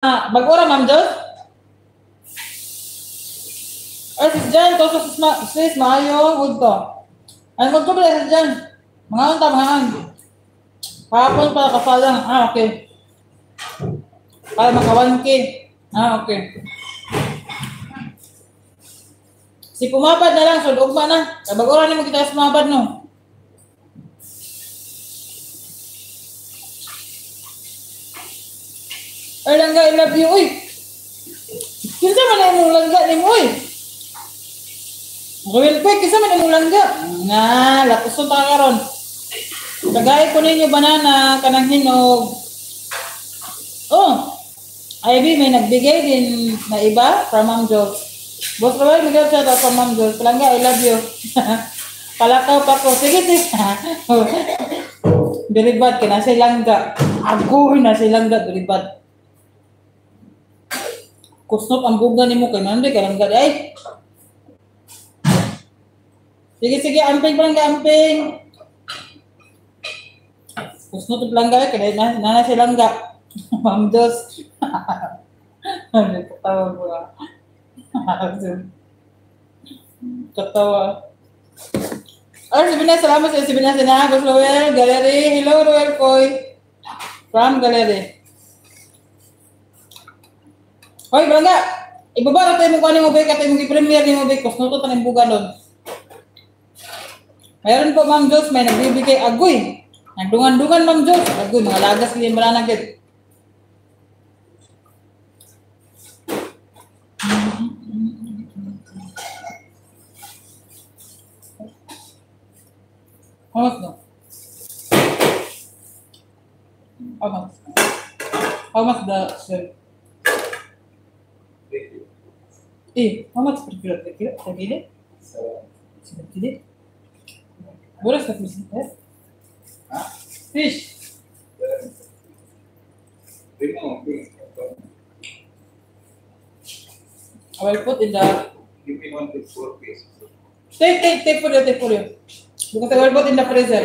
Mag-ura, Ma'am Jos? Ay, sis Jan, to sis, maayo, huwag to. Ay, huwag to pala, sis Jan. Mga tamahan. Kahapon para kasalang. Okay. Para maka 1K. Okay. Si pumabad na lang, so ugma na. Kabag-ura ni mo kita sumabad, no? Ay, langga, I love you, uy. Kinsa man na imong langga ni mo, uy. Real quick, kinsa man imong langga. Nga, lapuson ta karon. Tagay ko ninyo banana, kanang hinog. Oh, Ivy, may nagbigay din na iba from Ma'am Jules. Boss Roy, bigay siya daw from Ma'am Jules. Palangga, I love you. Palakaw pa ko. Sige, sige. Biribad ka na silangga. Agoy na silangga, biribad. Kusnot ang buga ni mo kay Mandy, kalangga. Ay! Sige, sige, amping, palangga, amping. Kusnot ang palangga, kaya na silangga. Ma'am Jules. Ano, katawa ko ah. Katawa. Ay, Sibinas, salamat sa Sibinas na. Boss Roel, Gallery. Hello, Roel Koy. From Gallery. Hoy, Branga! Ibaba na tayo mong kuhanin mo ba? Katay mong i-premiere ni mo ba? Kusno to tanong buga nun. Mayroon po, Ma'am Jules, may nagbibigay agoy. Nagdungan-dungan, Ma'am Jules. Agoy, mga lagas niya ba na nagit. How much no? How much? How much the shell? How much per kilo? Per kilo? Per kilo? 7 kilo? What is the fish? Fish? I will put in the... Give me 1 to 4 pieces. Take for you. Because I will put in the freezer.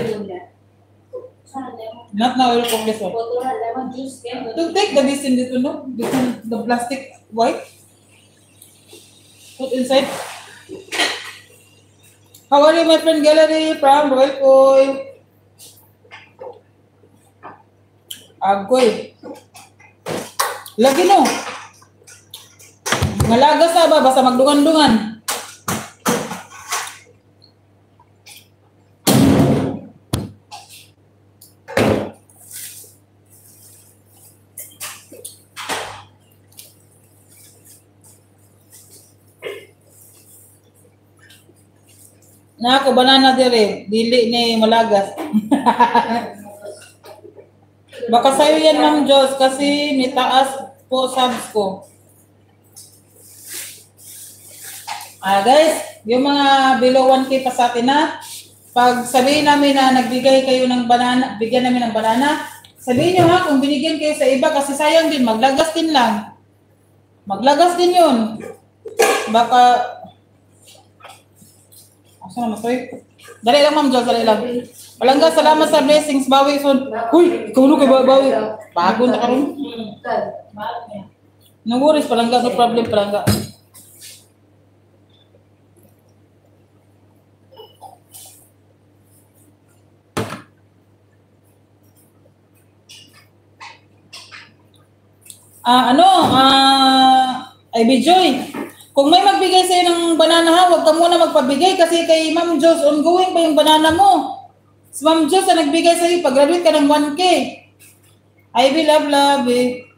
Not now, I will cook this one. To take the this in this one, no? This one, the plastic white. Put inside. How are you, my friend Gallery? From Royal Koy. Agoy. Lagi no. Ngalagas na ba? Basta magdungan-dungan. Na ako banana dire, dili ni malagas. Baka sa'yo yan, Ma'am Jos, kasi may taas po subs ko. Guys, yung mga below 1K pa sa atin na, pag sabihin namin na nagbigay kayo ng banana, bigyan namin ng banana, sabihin nyo ha, kung binigyan kayo sa iba, kasi sayang din, maglagas din lang. Maglagas din yun. Baka, asa naman ito eh? Dali lang, Ma'am Jos, dali lang. Palangga, salamat sa blessings, bawi son. Huy, ikaw kay bawi. Bago na karon. No worries, palangga, no problem, palangga. Ivy Joy, kung may magbigay sa'yo ng banana ha, huwag ka muna magpabigay kasi kay Ma'am Jos, ongoing pa yung banana mo. Si Ma'am Jos na nagbigay sa'yo, pag-graduate ka ng 1K. Ivy, love eh.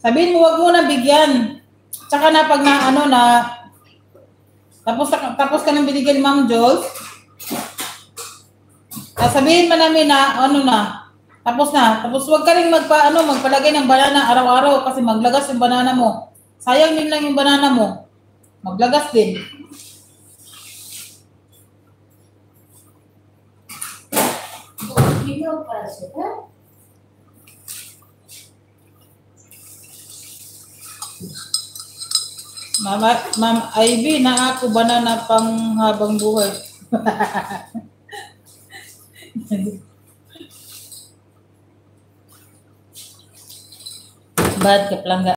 Sabihin mo, huwag muna bigyan. Tsaka na pag na, tapos ka nang binigyan ni Ma'am Jos, sabihin mo namin na, tapos na. Tapos huwag ka rin magpalagay ng banana araw-araw kasi maglagas yung banana mo. Sayang din lang yung banana mo. Maglagas din. Ma'am Ivy, na ako banana pang habang buhay. Bad ka plangga.